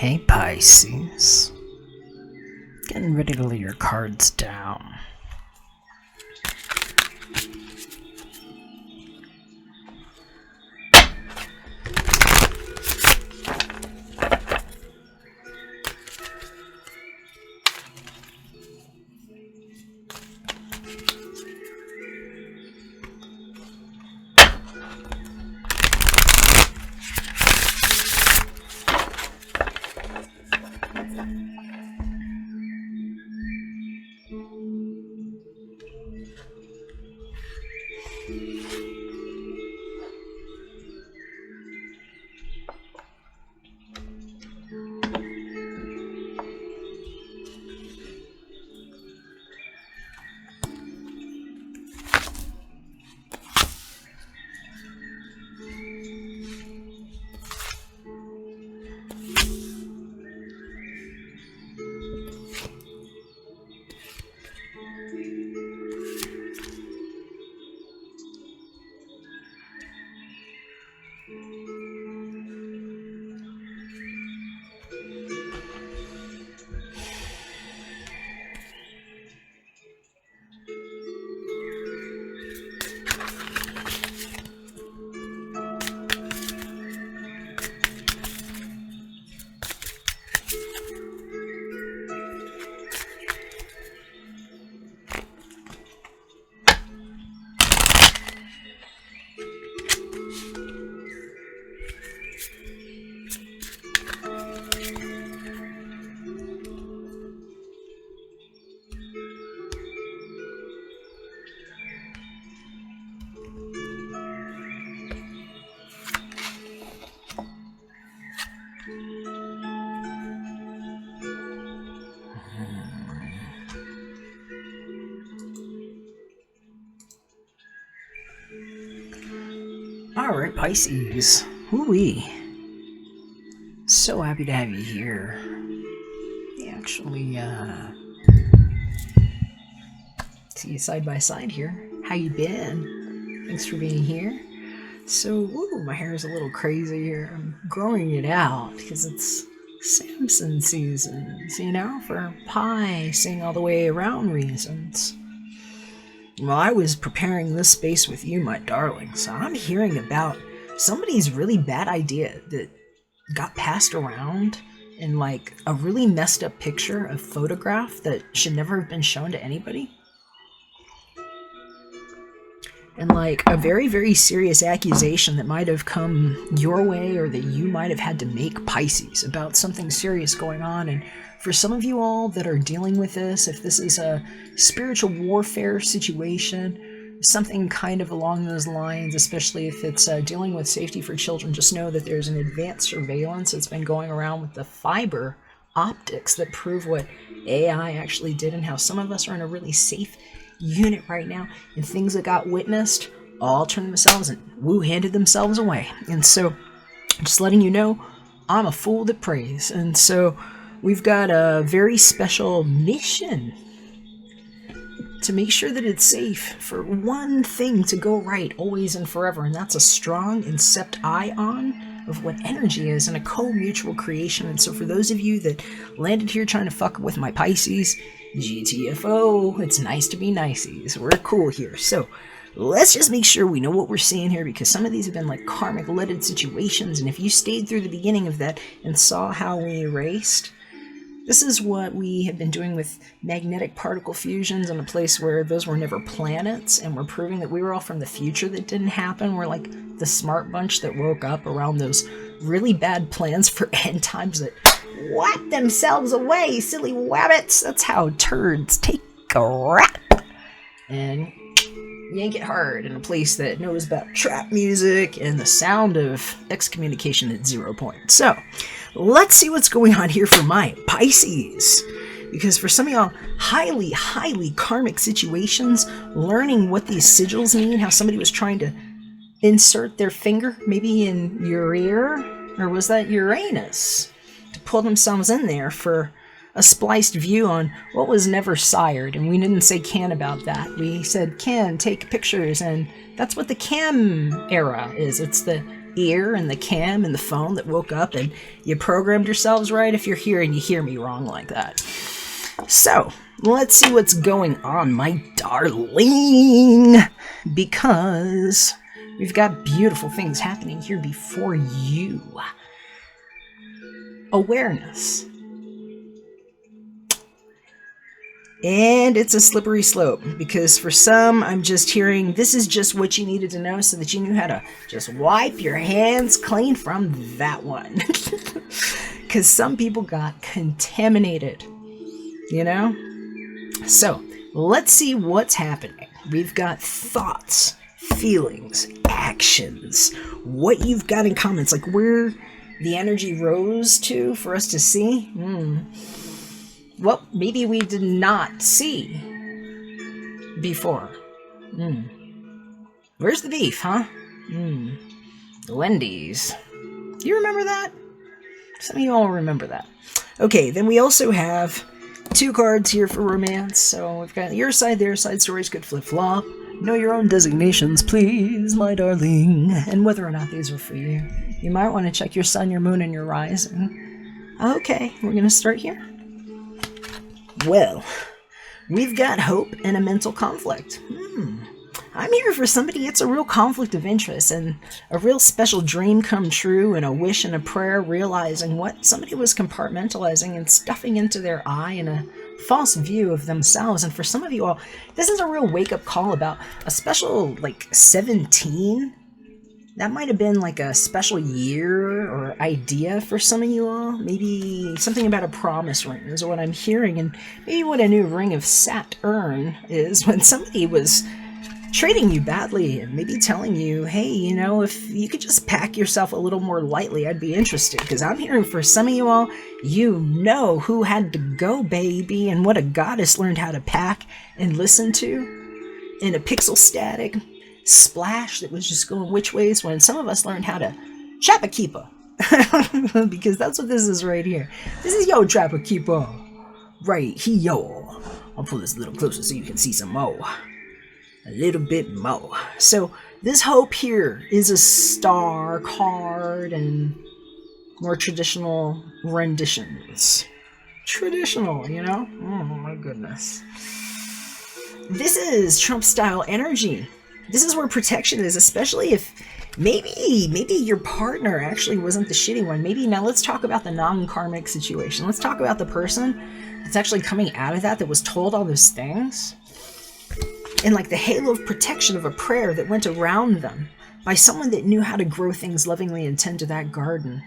Hey Pisces, getting ready to lay your cards down. Alright Pisces, woo-wee. So happy to have you here. Actually, see you side by side here. How you been? Thanks for being here. So, my hair is a little crazy here. I'm growing it out because it's Samson season, for pie, seeing all the way around reasons. Well, I was preparing this space with you, my darling, so I'm hearing about somebody's really bad idea that got passed around in like a really messed up picture, a photograph that should never have been shown to anybody. And like a very, very serious accusation that might have come your way or that you might have had to make, Pisces, about something serious going on. And for some of you all that are dealing with this, if this is a spiritual warfare situation, something kind of along those lines, especially if it's dealing with safety for children, just know that there's an advanced surveillance that's been going around with the fiber optics that prove what AI actually did and how some of us are in a really safe unit right now, and things that got witnessed all turned themselves and handed themselves away. And so just letting you know, I'm a fool that prays. And so we've got a very special mission to make sure that it's safe for one thing to go right always and forever, and that's a strong incept ion of what energy is and a co-mutual creation. And so for those of you that landed here trying to fuck with my Pisces, GTFO, it's nice to be niceys. We're cool here. So let's just make sure we know what we're seeing here, because some of these have been like karmic leaded situations, and if you stayed through the beginning of that and saw how we erased, this is what we have been doing with magnetic particle fusions in a place where those were never planets, and we're proving that we were all from the future that didn't happen. We're like the smart bunch that woke up around those really bad plans for end times that whacked themselves away, silly wabbits. That's how turds take a rap and yank it hard in a place that knows about trap music and the sound of excommunication at 0 point. So let's see what's going on here for my Pisces, because for some of y'all, highly, highly karmic situations, learning what these sigils mean, how somebody was trying to insert their finger maybe in your ear, or was that Uranus, to pull themselves in there for a spliced view on what was never sired. And we didn't say can about that. We said can take pictures, and that's what the cam era is. It's the ear and the cam and the phone that woke up and you programmed yourselves right if you're here and you hear me wrong like that. So, let's see what's going on, my darling, because we've got beautiful things happening here before you. Awareness. And it's a slippery slope, because for some, I'm just hearing this is just what you needed to know so that you knew how to just wipe your hands clean from that one. Because some people got contaminated, you know? So, let's see what's happening. We've got thoughts, feelings, actions, what you've got in comments, like where the energy rose to for us to see. Well, maybe we did not see before. Where's the beef, huh? Wendy's. Do you remember that? Some of you all remember that. Okay, then we also have 2 cards here for romance. So we've got your side, their side, stories could flip-flop. Know your own designations, please, my darling. And whether or not these are for you. You might want to check your sun, your moon, and your rising. Okay, we're going to start here. Well, we've got hope and a mental conflict. I'm here for somebody. It's a real conflict of interest and a real special dream come true and a wish and a prayer realizing what somebody was compartmentalizing and stuffing into their eye in a false view of themselves. And for some of you all, this is a real wake-up call about a special, 17. That might have been like a special year or idea for some of you all. Maybe something about a promise ring is what I'm hearing. And maybe what a new ring of Saturn is when somebody was treating you badly and maybe telling you, hey, you know, if you could just pack yourself a little more lightly, I'd be interested. Because I'm hearing for some of you all, you know who had to go, baby, and what a goddess learned how to pack and listen to in a pixel static splash that was just going which ways, when some of us learned how to trap a keeper. Because that's what this is right here. This is yo trap a keeper. Right here. I'll pull this a little closer so you can see some more. A little bit more. So this hope here is a star card and more traditional renditions. Traditional, you know? Oh my goodness. This is Trump style energy. This is where protection is, especially if maybe your partner actually wasn't the shitty one. Maybe now let's talk about the non-karmic situation. Let's talk about the person that's actually coming out of that was told all those things. And like the halo of protection of a prayer that went around them by someone that knew how to grow things lovingly and tend to that garden.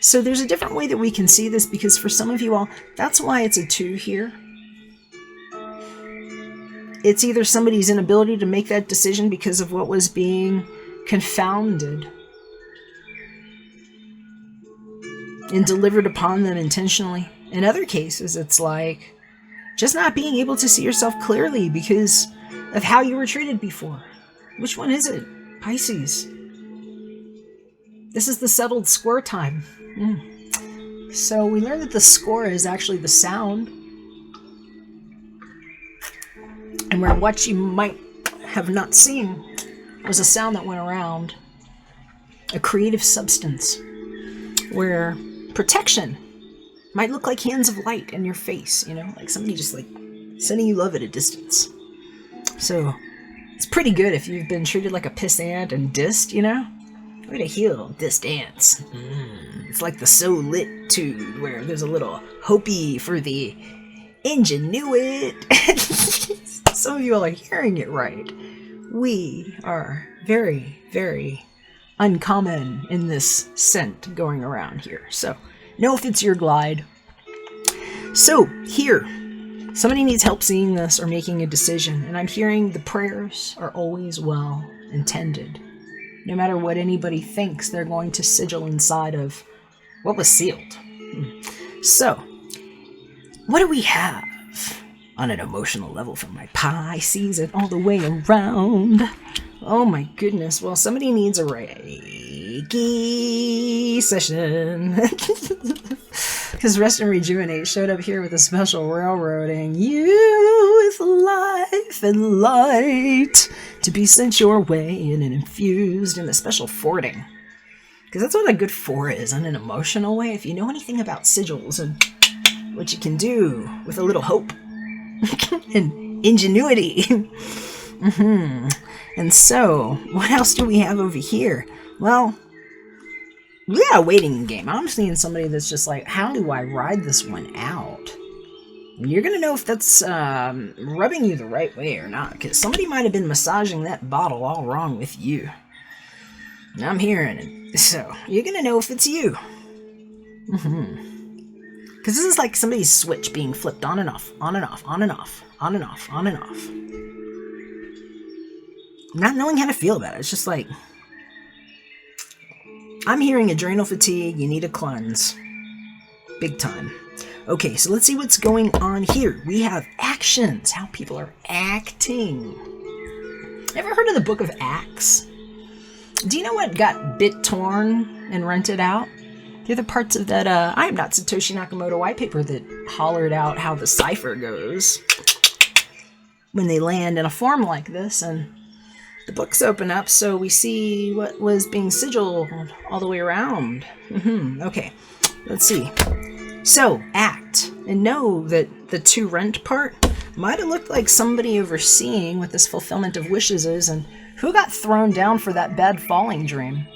So there's a different way that we can see this, because for some of you all, that's why it's a 2 here. It's either somebody's inability to make that decision because of what was being confounded and delivered upon them intentionally. In other cases, it's like just not being able to see yourself clearly because of how you were treated before. Which one is it? Pisces. This is the settled score time. So we learned that the score is actually the sound. And where what you might have not seen was a sound that went around. A creative substance. Where protection might look like hands of light in your face, you know? Like somebody just like sending you love at a distance. So it's pretty good if you've been treated like a pissant and dissed, you know? Way to heal, distance. It's like the so lit-tude where there's a little hopey for the ingenuit. Some of you all are hearing it right. We are very, very uncommon in this scent going around here. So, know if it's your glide. So, here, somebody needs help seeing this or making a decision. And I'm hearing the prayers are always well intended. No matter what anybody thinks, they're going to sigil inside of what was sealed. So, what do we have on an emotional level from my Pisces and all the way around? Oh my goodness. Well, somebody needs a Reiki session. Because Rest and Rejuvenate showed up here with a special railroading you with life and light to be sent your way and infused in a special forwarding. Because that's what a good four is, in an emotional way. If you know anything about sigils and what you can do with a little hope and ingenuity. And so, what else do we have over here? Well, we got a waiting game. I'm seeing somebody that's just like, how do I ride this one out? And you're going to know if that's rubbing you the right way or not, because somebody might have been massaging that bottle all wrong with you. And I'm hearing it. So, you're going to know if it's you. Because this is like somebody's switch being flipped on and off, on and off, on and off, on and off, on and off. Not knowing how to feel about it. It's just like, I'm hearing adrenal fatigue, you need a cleanse. Big time. Okay, so let's see what's going on here. We have actions, how people are acting. Ever heard of the Book of Acts? Do you know what got bit torn and rented out? They're the parts of that I am not Satoshi Nakamoto white paper that hollered out how the cipher goes when they land in a form like this, and the books open up, so we see what was being sigiled all the way around. Okay, let's see. So, act. And know that the to rent part might have looked like somebody overseeing what this fulfillment of wishes is, and who got thrown down for that bad falling dream.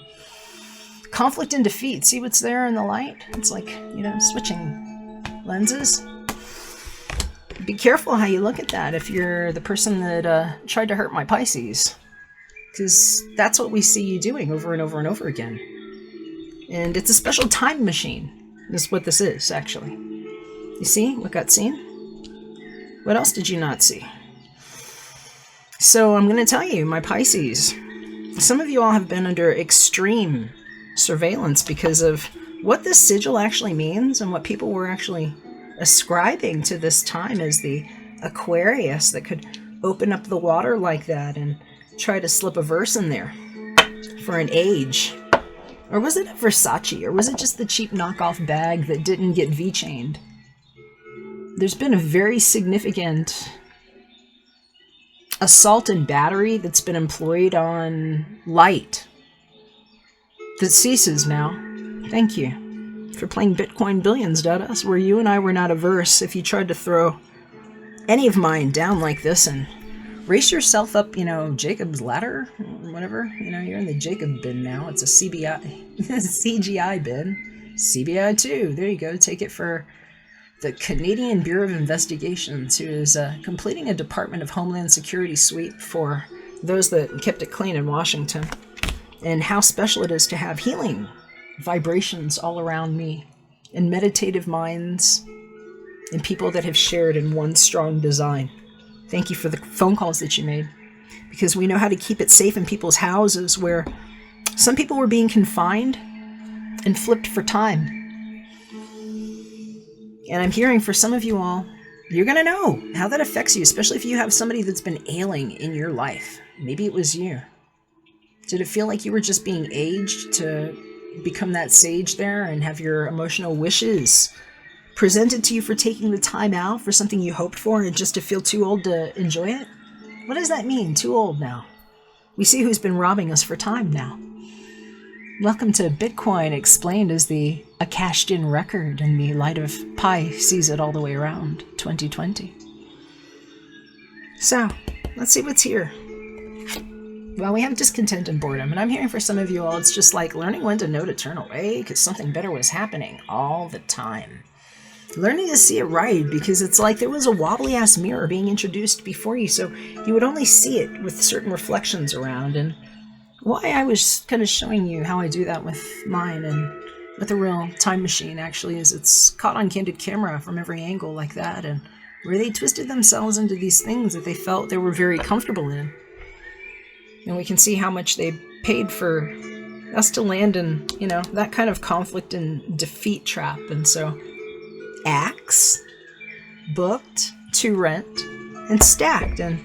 Conflict and defeat. See what's there in the light? It's like, you know, switching lenses. Be careful how you look at that if you're the person that tried to hurt my Pisces. Because that's what we see you doing over and over and over again. And it's a special time machine. This is what this is, actually. You see what got seen? What else did you not see? So I'm going to tell you, my Pisces, some of you all have been under extreme surveillance because of what this sigil actually means and what people were actually ascribing to this time as the Aquarius that could open up the water like that and try to slip a verse in there for an age. Or was it a Versace? Or was it just the cheap knockoff bag that didn't get V-chained? There's been a very significant assault and battery that's been employed on light that ceases now. Thank you for playing Bitcoin Billions, Dadas, where you and I were not averse if you tried to throw any of mine down like this and race yourself up, you know, Jacob's ladder, whatever. You know, you're in the Jakob bin now. It's a CGI bin. CBI 2. There you go. Take it for the Canadian Bureau of Investigations, who is completing a Department of Homeland Security sweep for those that kept it clean in Washington. And how special it is to have healing vibrations all around me, and meditative minds, and people that have shared in one strong design. Thank you for the phone calls that you made, because we know how to keep it safe in people's houses where some people were being confined and flipped for time. And I'm hearing for some of you all, you're going to know how that affects you, especially if you have somebody that's been ailing in your life. Maybe it was you. Did it feel like you were just being aged to become that sage there and have your emotional wishes presented to you for taking the time out for something you hoped for and just to feel too old to enjoy it? What does that mean, too old now? We see who's been robbing us for time now. Welcome to Bitcoin explained as a cashed-in record in the light of Pi sees it all the way around 2020. So, let's see what's here. Well, we have discontent and boredom, and I'm hearing for some of you all, it's just like learning when to know to turn away because something better was happening all the time. Learning to see it right, because it's like there was a wobbly-ass mirror being introduced before you, so you would only see it with certain reflections around, and why I was kind of showing you how I do that with mine and with a real time machine, actually, is it's caught on candid camera from every angle like that, and where they twisted themselves into these things that they felt they were very comfortable in. And we can see how much they paid for us to land in, you know, that kind of conflict and defeat trap. And so, acts, booked, to rent, and stacked. And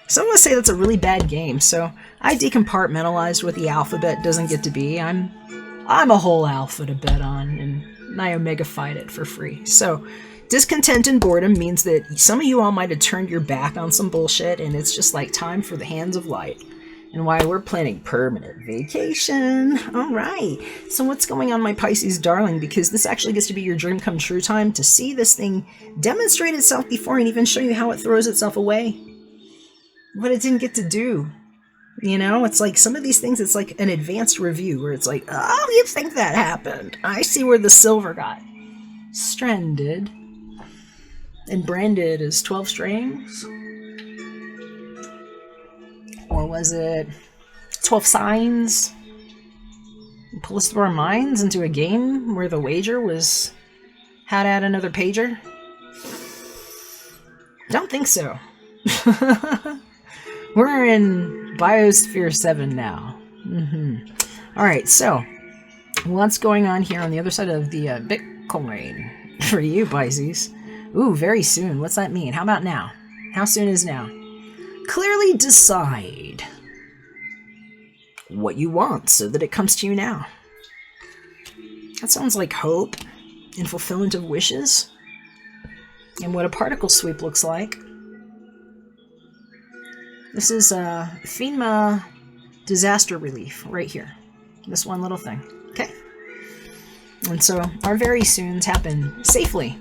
some would say that's a really bad game. So I decompartmentalized what the alphabet doesn't get to be. I'm a whole alpha to bet on, and and I omega-fied it for free. So discontent and boredom means that some of you all might have turned your back on some bullshit, and it's just like time for the hands of light. And why we're planning permanent vacation. All right. So what's going on, my Pisces darling? Because this actually gets to be your dream come true time to see this thing demonstrate itself before and even show you how it throws itself away. What it didn't get to do. You know, it's like some of these things, it's like an advanced review where it's like, oh, you think that happened? I see where the silver got stranded and branded as 12 strings. Or was it 12 signs? Pull us through our minds into a game where the wager was how to add another pager? Don't think so. We're in Biosphere 7 now. Alright, so what's going on here on the other side of the Bitcoin for you, Pisces? Ooh, very soon. What's that mean? How about now? How soon is now? Clearly decide what you want so that it comes to you now. That sounds like hope and fulfillment of wishes and what a particle sweep looks like. This is FEMA disaster relief right here. This one little thing. Okay. And so our very soons happen safely.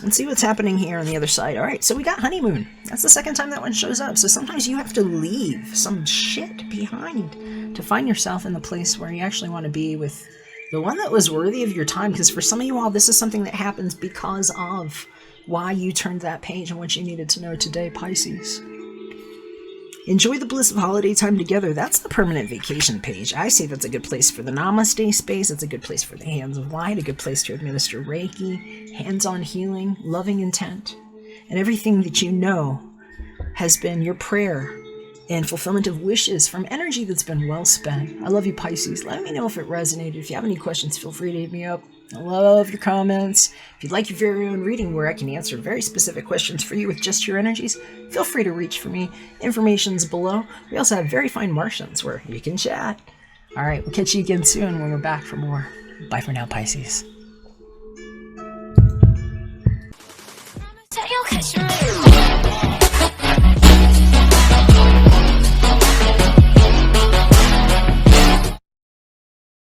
And see what's happening here on the other side. Alright, so we got honeymoon. That's the second time that one shows up. So sometimes you have to leave some shit behind to find yourself in the place where you actually want to be with the one that was worthy of your time. Because for some of you all, this is something that happens because of why you turned that page and what you needed to know today, Pisces. Enjoy the bliss of holiday time together. That's the permanent vacation page. I say that's a good place for the Namaste space. It's a good place for the hands of light, a good place to administer Reiki, hands-on healing, loving intent, and everything that you know has been your prayer and fulfillment of wishes from energy that's been well spent. I love you, Pisces. Let me know if it resonated. If you have any questions, feel free to hit me up. I love your comments. If you'd like your very own reading where I can answer very specific questions for you with just your energies, feel free to reach for me. Information's below. We also have very fine Martians where you can chat. All right, we'll catch you again soon when we're back for more. Bye for now, Pisces.